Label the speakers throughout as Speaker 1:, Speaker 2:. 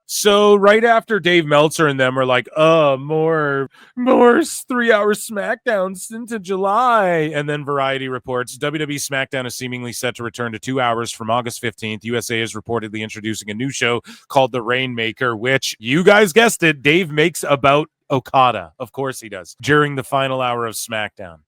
Speaker 1: So right after Dave Meltzer and them are like, more 3-hour SmackDowns into July. And then Variety reports WWE SmackDown is seemingly set to return to 2 hours from August 15th. USA is reportedly introducing a new show called The Rainmaker, which, you guys guessed it, Dave makes about Okada. Of course he does. During the final hour of SmackDown.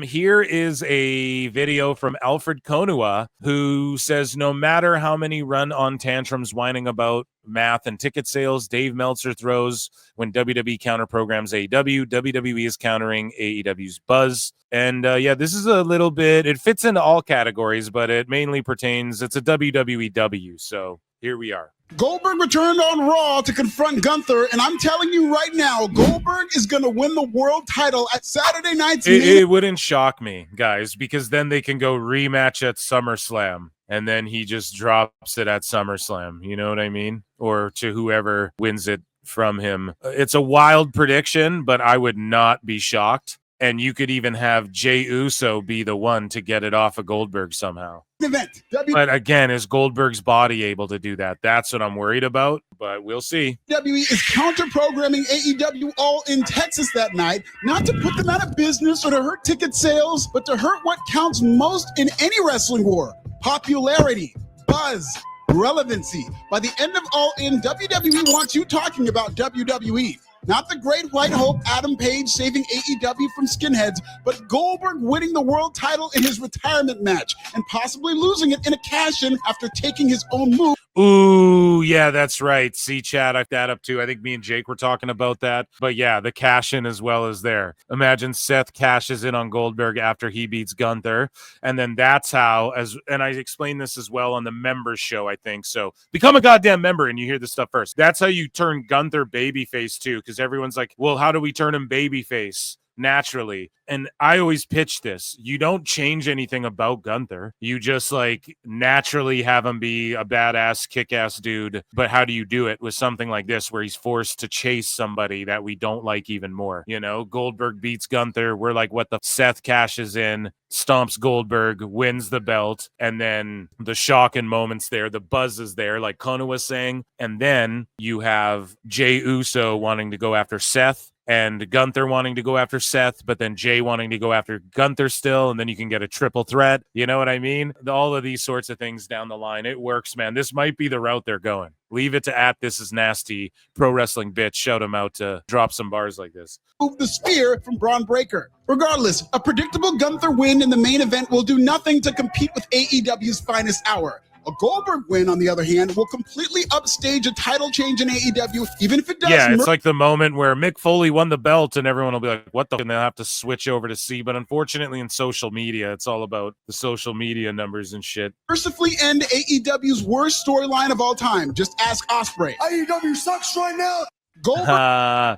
Speaker 1: Here is a video from Alfred Konuwa, who says no matter how many run-on tantrums whining about math and ticket sales Dave Meltzer throws when WWE counter-programs AEW, WWE is countering AEW's buzz. And this is a little bit, it fits into all categories, but it mainly pertains, it's a WWE, so here we are.
Speaker 2: Goldberg returned on Raw to confront Gunther, and I'm telling you right now, Goldberg is going to win the world title at Saturday night's
Speaker 1: It wouldn't shock me, guys, because then they can go rematch at SummerSlam, and then he just drops it at SummerSlam. You know what I mean? Or to whoever wins it from him. It's a wild prediction, but I would not be shocked. And you could even have Jey Uso be the one to get it off of Goldberg somehow. But again, is Goldberg's body able to do that? That's what I'm worried about, but we'll see.
Speaker 2: WWE is counter-programming AEW all in Texas that night, not to put them out of business or to hurt ticket sales, but to hurt what counts most in any wrestling war: popularity, buzz, relevancy. By the end of All In, WWE wants you talking about WWE. Not the great white hope Adam Page saving AEW from skinheads, but Goldberg winning the world title in his retirement match and possibly losing it in a cash-in after taking his own move.
Speaker 1: Ooh, yeah, that's right. See, Chad, I've that up too. I think me and Jake were talking about that. But yeah, the cash-in as well as there. Imagine Seth cashes in on Goldberg after he beats Gunther. And then that's how, and I explained this as well on the members show, I think. So become a goddamn member and you hear this stuff first. That's how you turn Gunther babyface too, because everyone's like, well, how do we turn him babyface? Naturally. And I always pitch this. You don't change anything about Gunther. You just like naturally have him be a badass, kick-ass dude. But how do you do it with something like this where he's forced to chase somebody that we don't like even more? You know, Goldberg beats Gunther. We're like, what the? Seth cashes in, stomps Goldberg, wins the belt. And then the shock and moments there, the buzz is there, like Konnan was saying. And then you have Jey Uso wanting to go after Seth, and Gunther wanting to go after Seth, but then Jay wanting to go after Gunther still, and then you can get a triple threat. You know what I mean? All of these sorts of things down the line. It works, man. This might be the route they're going. Leave it to @ThisIsNasty, Pro Wrestling Bitch. Shout him out to drop some bars like this.
Speaker 2: Move the spear from Braun Breaker. Regardless, a predictable Gunther win in the main event will do nothing to compete with AEW's finest hour. A Goldberg win, on the other hand, will completely upstage a title change in AEW, even if it does.
Speaker 1: Yeah, it's like the moment where Mick Foley won the belt and everyone will be like, what the? And they'll have to switch over to see. But unfortunately, in social media, it's all about the social media numbers and shit.
Speaker 2: Mercifully end AEW's worst storyline of all time. Just ask Ospreay.
Speaker 3: AEW sucks right now.
Speaker 2: Goldberg.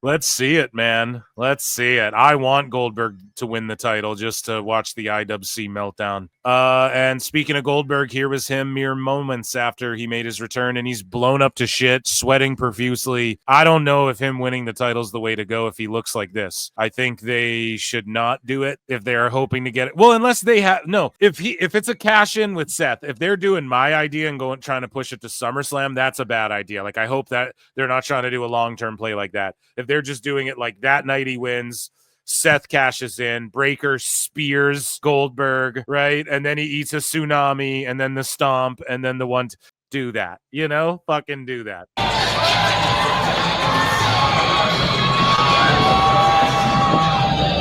Speaker 1: Let's see it, man. Let's see it. I want Goldberg to win the title just to watch the IWC meltdown. And speaking of Goldberg, here was him mere moments after he made his return, and he's blown up to shit, sweating profusely. I don't know if him winning the title's the way to go if he looks like this. I think they should not do it if they are hoping to get it. Well, unless they have if it's a cash in with Seth, if they're doing my idea and trying to push it to SummerSlam, that's a bad idea. Like, I hope that they're not trying to do a long-term play like that. If they're just doing it like that night he wins, Seth cashes in, Breaker spears Goldberg, right? And then he eats a tsunami, and then the stomp, and then the one. Do that, fucking do that.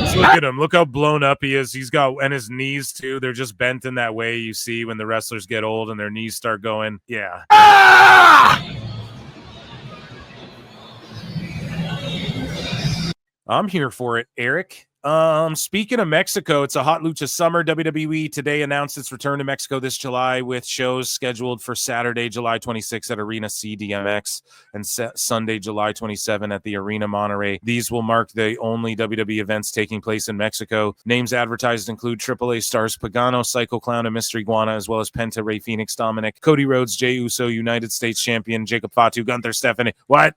Speaker 1: Just look at him. Look how blown up he is. And his knees too. They're just bent in that way you see when the wrestlers get old and their knees start going. Yeah. Ah! I'm here for it, Eric. Speaking of Mexico, it's a hot lucha summer. WWE today announced its return to Mexico this July with shows scheduled for Saturday, July 26 at Arena CDMX and Sunday, July 27 at the Arena Monterrey. These will mark the only WWE events taking place in Mexico. Names advertised include AAA stars Pagano, Psycho Clown, and Mystery Guana, as well as Penta, Rey Fenix, Dominic, Cody Rhodes, Jey Uso, United States Champion, Jacob Fatu, Gunther, Stephanie,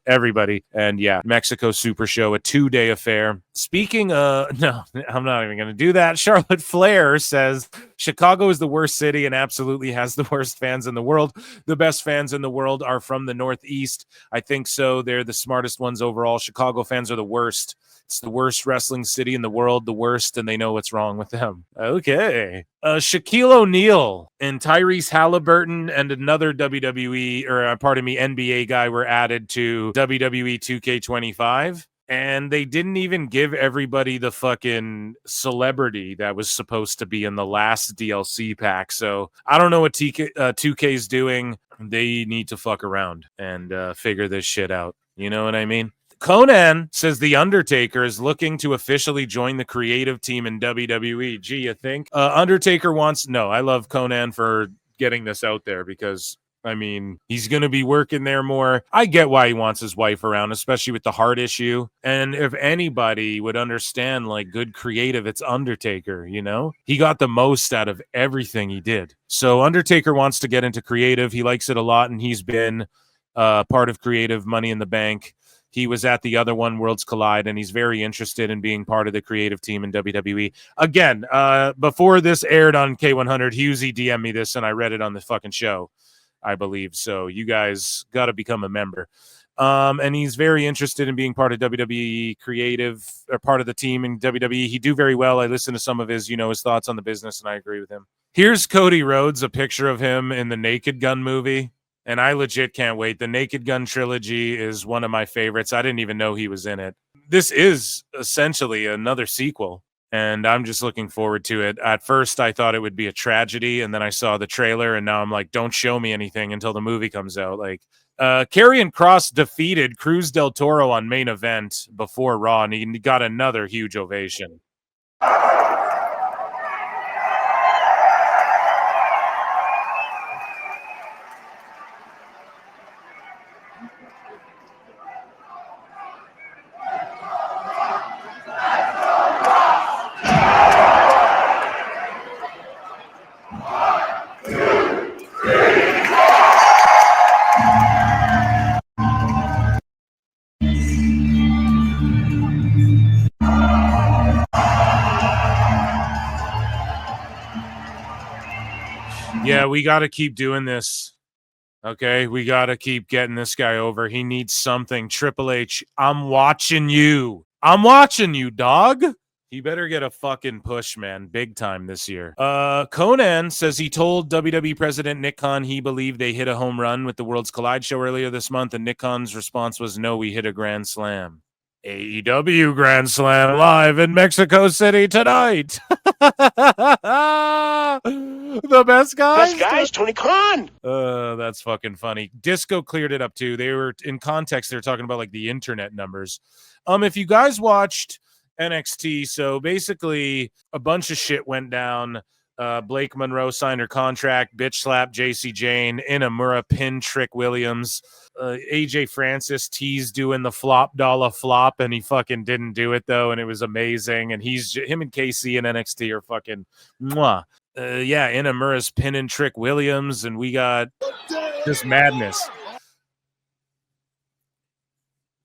Speaker 1: everybody. And yeah, Mexico Super Show, a 2-day affair. Speaking of No, I'm not even going to do that. Charlotte Flair says Chicago is the worst city and absolutely has the worst fans in the world. The best fans in the world are from the Northeast. I think so. They're the smartest ones overall. Chicago fans are the worst. It's the worst wrestling city in the world, the worst, and they know what's wrong with them. Okay. Shaquille O'Neal and Tyrese Halliburton and another NBA guy were added to WWE 2K25. And they didn't even give everybody the fucking celebrity that was supposed to be in the last DLC pack. So I don't know what 2K's doing. They need to fuck around and figure this shit out. You know what I mean? Konnan says The Undertaker is looking to officially join the creative team in WWE. Gee, you think? Undertaker wants... No, I love Konnan for getting this out there because... I mean, he's going to be working there more. I get why he wants his wife around, especially with the heart issue. And if anybody would understand, like, good creative, it's Undertaker, you know? He got the most out of everything he did. So Undertaker wants to get into creative. He likes it a lot, and he's been part of creative Money in the Bank. He was at the other one, Worlds Collide, and he's very interested in being part of the creative team in WWE. Again, before this aired on K100, Husey DM'd me this, and I read it on the fucking show. I believe. So you guys got to become a member. And he's very interested in being part of WWE creative or part of the team in WWE. He do very well. I listen to some of his, his thoughts on the business, and I agree with him. Here's Cody Rhodes, a picture of him in the Naked Gun movie. And I legit can't wait. The Naked Gun trilogy is one of my favorites. I didn't even know he was in it. This is essentially another sequel. And I'm just looking forward to it. At first, I thought it would be a tragedy, and then I saw the trailer, and now I'm like, don't show me anything until the movie comes out. Like, Karrion Kross defeated Cruz del Toro on main event before Raw, and he got another huge ovation. Yeah, we got to keep doing this. Okay, we got to keep getting this guy over. He needs something. Triple H, I'm watching you. I'm watching you, dog. He better get a fucking push, man. Big time this year. Konnan says he told WWE President Nick Khan he believed they hit a home run with the Worlds Collide show earlier this month, and Nick Khan's response was, no, we hit a grand slam. AEW Grand Slam live in Mexico City tonight. The best guys?
Speaker 4: Best guys, Tony Khan.
Speaker 1: That's fucking funny. Disco cleared it up too. They were in context. They're talking about like the internet numbers. If you guys watched NXT, so basically a bunch of shit went down. Blake Monroe signed her contract, bitch slap JC Jane, Inamura pin Trick Williams, AJ Francis teased doing the flop dollar flop, and he fucking didn't do it though, and it was amazing. And him and KC and NXT are fucking mwah. Yeah, Inamura's pinning Trick Williams, and we got just madness.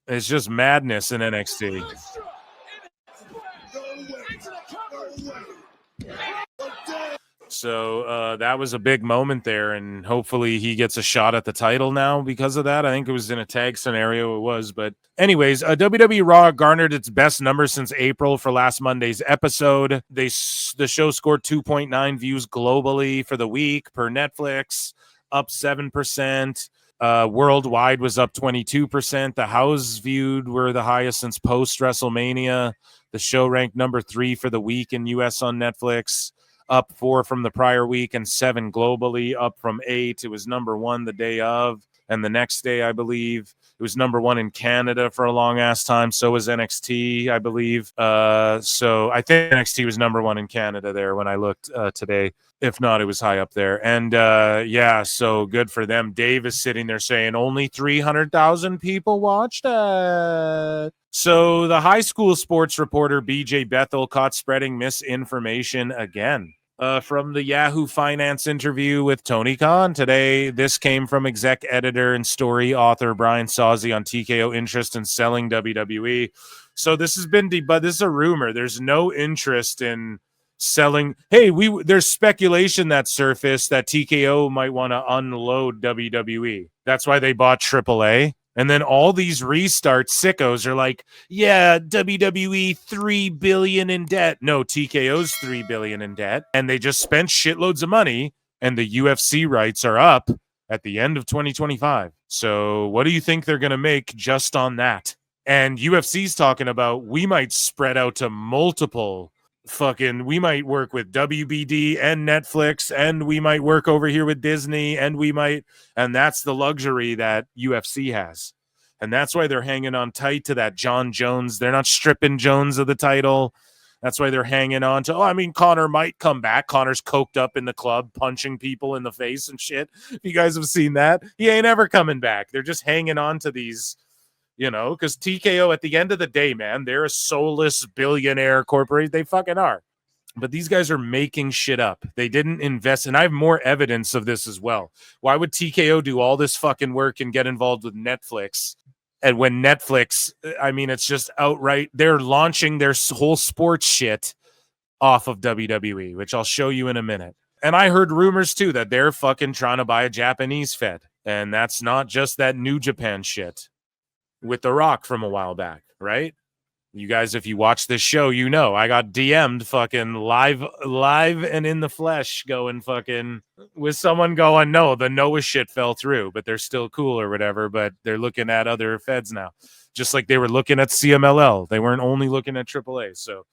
Speaker 1: It's just madness in NXT. So that was a big moment there, and hopefully he gets a shot at the title now because of that. I think it was in a tag scenario. It was. But anyways, WWE Raw garnered its best numbers since April for last Monday's episode. The show scored 2.9 views globally for the week per Netflix, up 7%. Worldwide was up 22%. The house viewed were the highest since post-WrestleMania. The show ranked number 3 for the week in U.S. on Netflix, up 4 from the prior week, and 7 globally, up from 8. It was number 1 the day of, and the next day, I believe. It was number 1 in Canada for a long-ass time. So was NXT, I believe. So I think NXT was number 1 in Canada there when I looked today. If not, it was high up there. And yeah, so good for them. Dave is sitting there saying only 300,000 people watched it. So the high school sports reporter BJ Bethel caught spreading misinformation again. From the Yahoo Finance interview with Tony Khan today. This came from exec editor and story author Brian Sawsey on TKO interest in selling WWE. So this has been but this is a rumor. There's no interest in selling. Hey, there's speculation that surfaced that TKO might want to unload WWE. That's why they bought AAA. And then all these restart sickos are like, yeah, WWE $3 billion in debt. No, TKO's $3 billion in debt. And they just spent shitloads of money, and the UFC rights are up at the end of 2025. So what do you think they're going to make just on that? And UFC's talking about, we might spread out to multiple we might work with WBD and Netflix, and we might work over here with Disney, and that's the luxury that UFC has. And that's why they're hanging on tight to that John Jones. They're not stripping Jones of the title. That's why they're hanging on to, Connor might come back. Connor's coked up in the club, punching people in the face and shit. If you guys have seen that, he ain't ever coming back. They're just hanging on to these, because TKO, at the end of the day, man, they're a soulless billionaire corporation. They fucking are. But these guys are making shit up. They didn't invest, and I have more evidence of this as well. Why would TKO do all this fucking work and get involved with Netflix? And when Netflix, it's just outright, they're launching their whole sports shit off of WWE, which I'll show you in a minute. And I heard rumors, too, that they're fucking trying to buy a Japanese Fed. And that's not just that New Japan shit with The Rock from a while back, right? You guys, if you watch this show, I got DM'd fucking live and in the flesh going fucking with someone going, no, the Noah shit fell through, but they're still cool or whatever, but they're looking at other feds now. Just like they were looking at CMLL. They weren't only looking at AAA. So,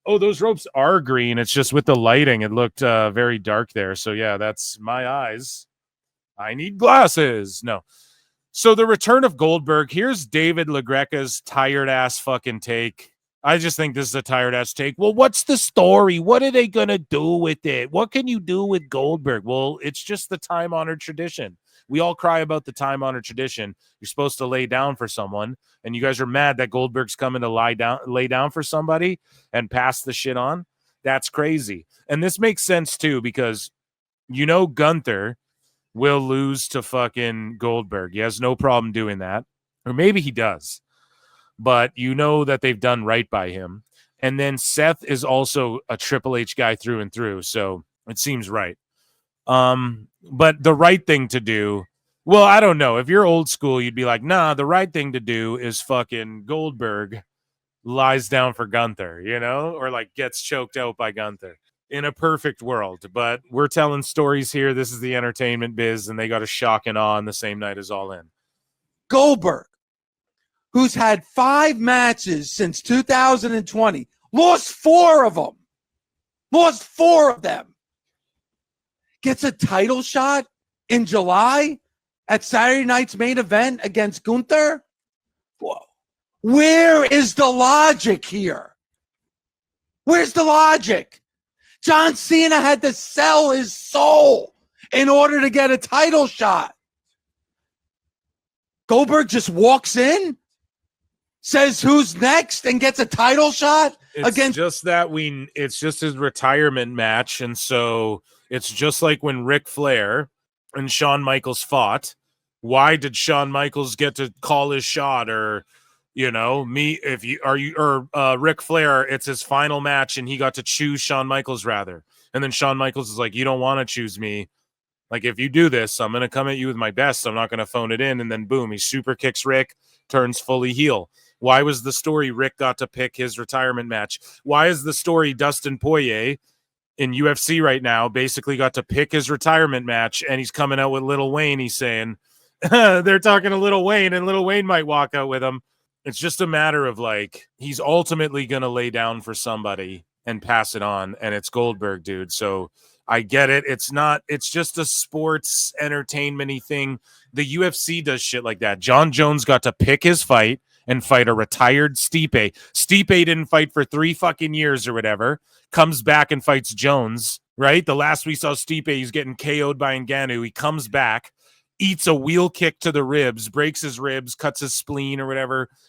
Speaker 1: those ropes are green. It's just with the lighting, it looked very dark there. So, yeah, that's my eyes. I need glasses. No. So the return of Goldberg, here's David LaGreca's tired-ass fucking take. I just think this is a tired-ass take. Well, what's the story? What are they going to do with it? What can you do with Goldberg? Well, it's just the time-honored tradition. We all cry about the time-honored tradition. You're supposed to lay down for someone, and you guys are mad that Goldberg's coming to lay down for somebody and pass the shit on. That's crazy. And this makes sense, too, because Gunther will lose to fucking Goldberg. He has no problem doing that. Or maybe he does. But that they've done right by him. And then Seth is also a Triple H guy through and through. So it seems right. But the right thing to do, well, I don't know. If you're old school, you'd be like, nah, the right thing to do is fucking Goldberg lies down for Gunther, or like gets choked out by Gunther. In a perfect world, but we're telling stories here. This is the entertainment biz, and they got a shock and awe on the same night as All In.
Speaker 3: Goldberg, who's had 5 matches since 2020, lost 4 of them. Lost 4 of them. Gets a title shot in July at Saturday night's main event against Gunther. Whoa. Where is the logic here? Where's the logic? John Cena had to sell his soul in order to get a title shot. Goldberg just walks in, says who's next, and gets a title shot against.
Speaker 1: It's just his retirement match, and so it's just like when Ric Flair and Shawn Michaels fought. Why did Shawn Michaels get to call his shot, or Ric Flair, it's his final match and he got to choose Shawn Michaels rather. And then Shawn Michaels is like, you don't want to choose me. Like, if you do this, I'm going to come at you with my best. I'm not going to phone it in. And then boom, he super kicks Rick, turns fully heel. Why was the story Rick got to pick his retirement match? Why is the story Dustin Poirier in UFC right now basically got to pick his retirement match, and he's coming out with Lil Wayne? He's saying they're talking to Lil Wayne, and Lil Wayne might walk out with him. It's just a matter of he's ultimately going to lay down for somebody and pass it on. And it's Goldberg, dude. So I get it. It's just a sports entertainment-y thing. The UFC does shit like that. John Jones got to pick his fight and fight a retired Stipe. Stipe didn't fight for 3 fucking years or whatever. Comes back and fights Jones, right? The last we saw Stipe, he's getting KO'd by Ngannou. He comes back eats a wheel kick to the ribs, breaks his ribs, cuts his spleen or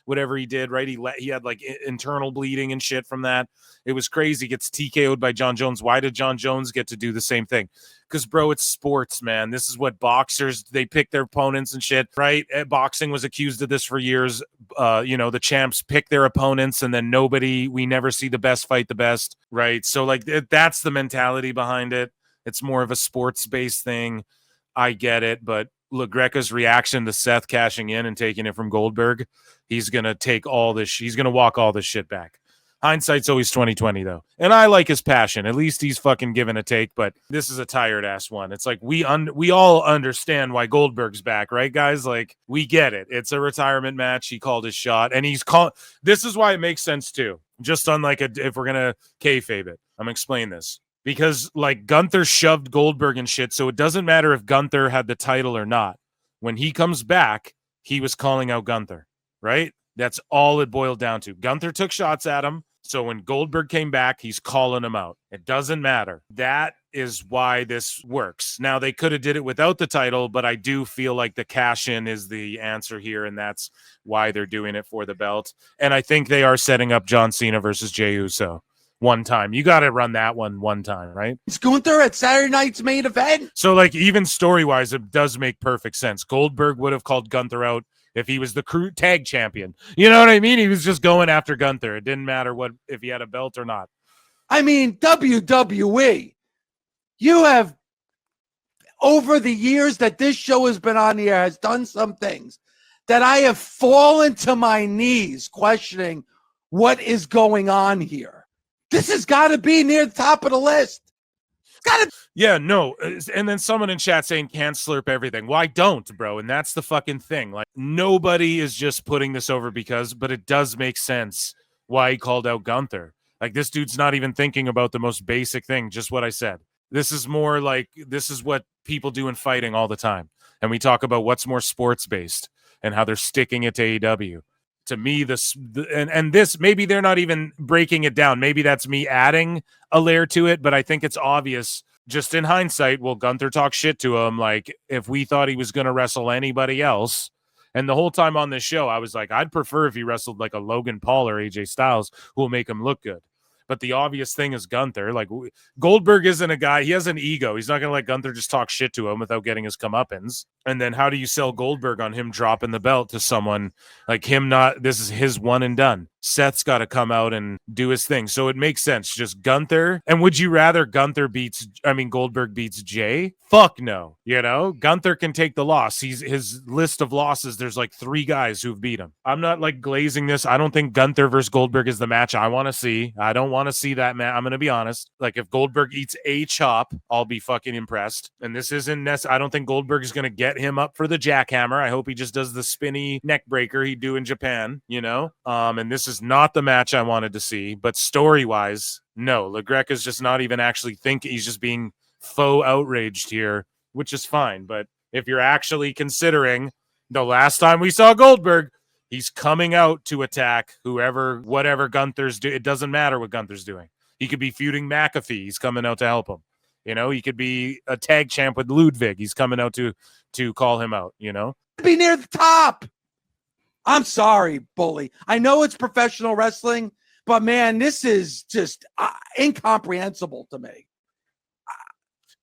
Speaker 1: whatever he did, right? He had like internal bleeding and shit from that. It was crazy. Gets TKO'd by John Jones. Why did John Jones get to do the same thing? Because, bro, it's sports, man. This is what boxers, they pick their opponents and shit, right? Boxing was accused of this for years. The champs pick their opponents, and then we never see the best fight the best, right? So, like, that's the mentality behind it. It's more of a sports-based thing. I get it, but LaGreca's reaction to Seth cashing in and taking it from Goldberg, he's going to take all this. He's going to walk all this shit back. Hindsight's always 20/20 though. And I like his passion. At least he's fucking giving a take, but this is a tired ass one. It's like we all understand why Goldberg's back, right, guys? Like, we get it. It's a retirement match. He called his shot, and this is why it makes sense too. Just on like if we're going to kayfabe it. I'm going to explain this. Because, like, Gunther shoved Goldberg and shit, so it doesn't matter if Gunther had the title or not. When he comes back, he was calling out Gunther, right? That's all it boiled down to. Gunther took shots at him, so when Goldberg came back, he's calling him out. It doesn't matter. That is why this works. Now, they could have did it without the title, but I do feel like the cash-in is the answer here, and that's why they're doing it for the belt. And I think they are setting up John Cena versus Jey Uso. One time. You got to run that one time, right?
Speaker 3: It's Gunther at Saturday night's main event.
Speaker 1: So, like, even story-wise, it does make perfect sense. Goldberg would have called Gunther out if he was the crew tag champion. You know what I mean? He was just going after Gunther. It didn't matter if he had a belt or not.
Speaker 3: I mean, WWE, you have, over the years that this show has been on the air, has done some things that I have fallen to my knees questioning what is going on here. This has got to be near the top of the list. It's got to.
Speaker 1: Yeah, no. And then someone in chat saying can't slurp everything. Why don't, bro? And that's the fucking thing. Like, nobody is just putting this over but it does make sense why he called out Gunther. Like, this dude's not even thinking about the most basic thing, just what I said. This is more like, this is what people do in fighting all the time. And we talk about what's more sports-based and how they're sticking it to AEW. To me, this maybe they're not even breaking it down. Maybe that's me adding a layer to it, but I think it's obvious just in hindsight. Well, Gunther talked shit to him. Like, if we thought he was going to wrestle anybody else, and the whole time on this show, I was like, I'd prefer if he wrestled like a Logan Paul or AJ Styles who will make him look good. But the obvious thing is Gunther. Like, Goldberg isn't a guy. He has an ego. He's not going to let Gunther just talk shit to him without getting his comeuppance. And then how do you sell Goldberg on him dropping the belt to someone like him? This is his one and done. Seth's got to come out and do his thing. So it makes sense. Just Gunther. And would you rather Goldberg beats Jay? Fuck no. You know, Gunther can take the loss. His list of losses, there's like 3 guys who've beat him. I'm not like glazing this. I don't think Gunther versus Goldberg is the match I want to see. I don't want to see that match. I'm going to be honest. Like, if Goldberg eats a chop, I'll be fucking impressed. And this isn't I don't think Goldberg is going to get him up for the jackhammer. I hope he just does the spinny neck breaker he'd do in Japan, you know? And this is not the match I wanted to see, but story-wise, no. LaGreca's just not even actually thinking. He's just being faux outraged here, which is fine. But if you're actually considering the last time we saw Goldberg, he's coming out to attack whatever Gunther's doing. It doesn't matter what Gunther's doing. He could be feuding McAfee. He's coming out to help him. You know, he could be a tag champ with Ludwig. He's coming out to call him out, you know?
Speaker 3: Be near the top. I'm sorry, Bully. I know it's professional wrestling, but man, this is just incomprehensible to me.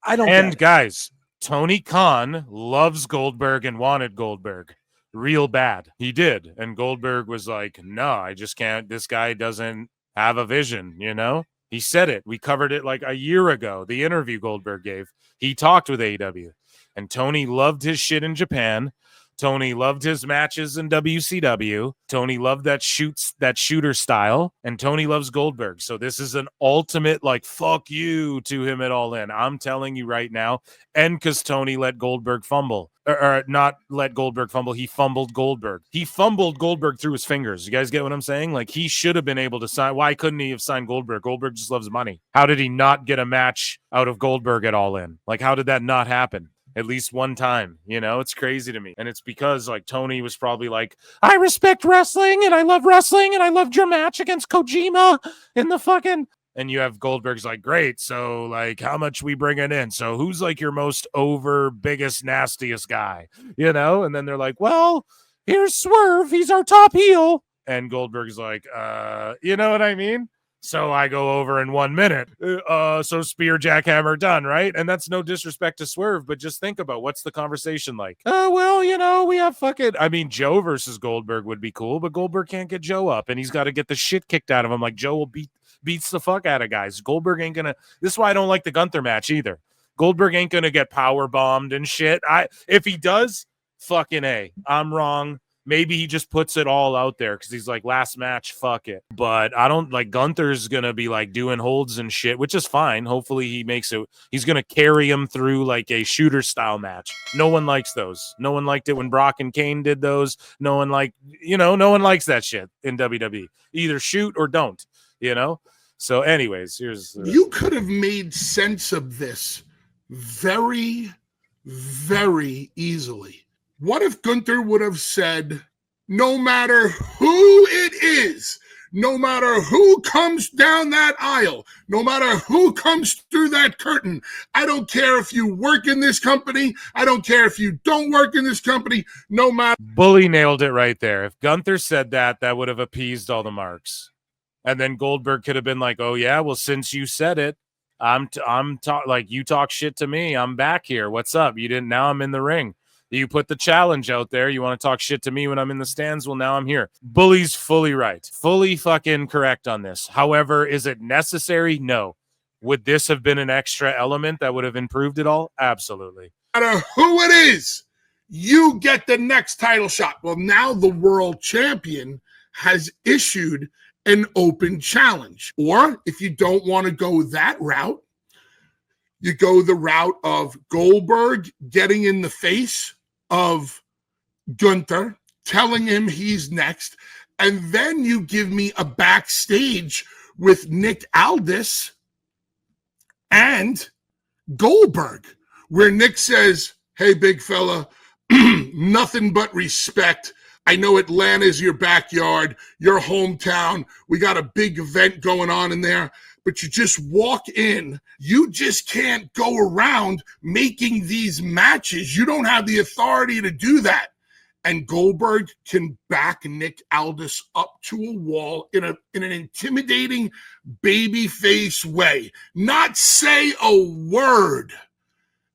Speaker 3: I don't.
Speaker 1: And guys, Tony Khan loves Goldberg and wanted Goldberg real bad. He did. And Goldberg was like, no, I just can't. This guy doesn't have a vision, you know? He said it. We covered it like a year ago. The interview Goldberg gave. He talked with AEW. And Tony loved his shit in Japan. Tony loved his matches in WCW. Tony loved that shooter style. And Tony loves Goldberg. So this is an ultimate, like, fuck you to him at All In. I'm telling you right now. And because Tony let Goldberg fumble. Or not let Goldberg fumble. He fumbled Goldberg. He fumbled Goldberg through his fingers. You guys get what I'm saying? Like, he should have been able to sign. Why couldn't he have signed Goldberg? Goldberg just loves money. How did he not get a match out of Goldberg at All In? Like, how did that not happen? At least one time, you know? It's crazy to me. And it's because, like, Tony was probably like, I respect wrestling, and I love wrestling, and I loved your match against Kojima in the fucking And you have Goldberg's like, great. So like, how much we bringing in? So who's like your most over, biggest, nastiest guy? You know? And then they're like, well, here's Swerve. He's our top heel. And Goldberg's like, you know what I mean? So I go over in 1 minute. So spear, jackhammer, done, right? And that's no disrespect to Swerve, but just think about what's the conversation like. Well, you know, we have fucking. I mean, Joe versus Goldberg would be cool, but Goldberg can't get Joe up, and he's got to get the shit kicked out of him. Like Joe will beats the fuck out of guys. Goldberg ain't gonna. This is why I don't like the Gunther match either. Goldberg ain't gonna get power bombed and shit. If he does, fucking A. I'm wrong. Maybe he just puts it all out there because he's like, last match, fuck it. But I don't like Gunther's going to be like doing holds and shit, which is fine. Hopefully he makes it. He's going to carry him through like a shooter style match. No one likes those. No one liked it when Brock and Kane did those. No one no one likes that shit in WWE. Either shoot or don't, you know? So anyways, here's.
Speaker 4: You could have made sense of this very, very easily. What if Gunther would have said, no matter who it is, no matter who comes down that aisle, no matter who comes through that curtain, I don't care if you work in this company, I don't care if you don't work in this company, no matter.
Speaker 1: Bully nailed it right there. If Gunther said that, that would have appeased all the marks. And then Goldberg could have been like, oh yeah, well, since you said it, like you talk shit to me, I'm back here. What's up? You didn't, now I'm in the ring. You put the challenge out there. You want to talk shit to me when I'm in the stands? Well, now I'm here. Bully's fully right. Fully fucking correct on this. However, is it necessary? No. Would this have been an extra element that would have improved it all? Absolutely.
Speaker 4: No matter who it is, you get the next title shot. Well, now the world champion has issued an open challenge. Or if you don't want to go that route, you go the route of Goldberg getting in the face of Gunther, telling him he's next, and then you give me a backstage with Nick Aldis and Goldberg, where Nick says, hey, big fella, nothing but respect. I know Atlanta's your backyard, your hometown. We got a big event going on in there. But you just walk in. You just can't go around making these matches. You don't have the authority to do that. And Goldberg can back Nick Aldis up to a wall in an intimidating babyface way. Not say a word.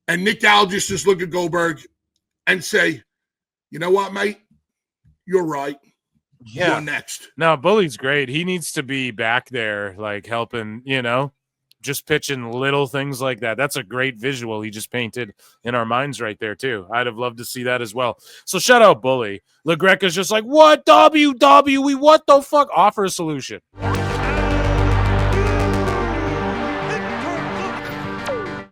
Speaker 4: And Nick Aldis just look at Goldberg and say, you know what, mate? You're right.
Speaker 1: Yeah.
Speaker 4: You're next.
Speaker 1: No, Bully's great. He needs to be back there, like helping, just pitching little things like that. That's a great visual he just painted in our minds right there, too. I'd have loved to see that as well. So shout out Bully. LaGreca's just like, what WWE? What the fuck? Offer a solution.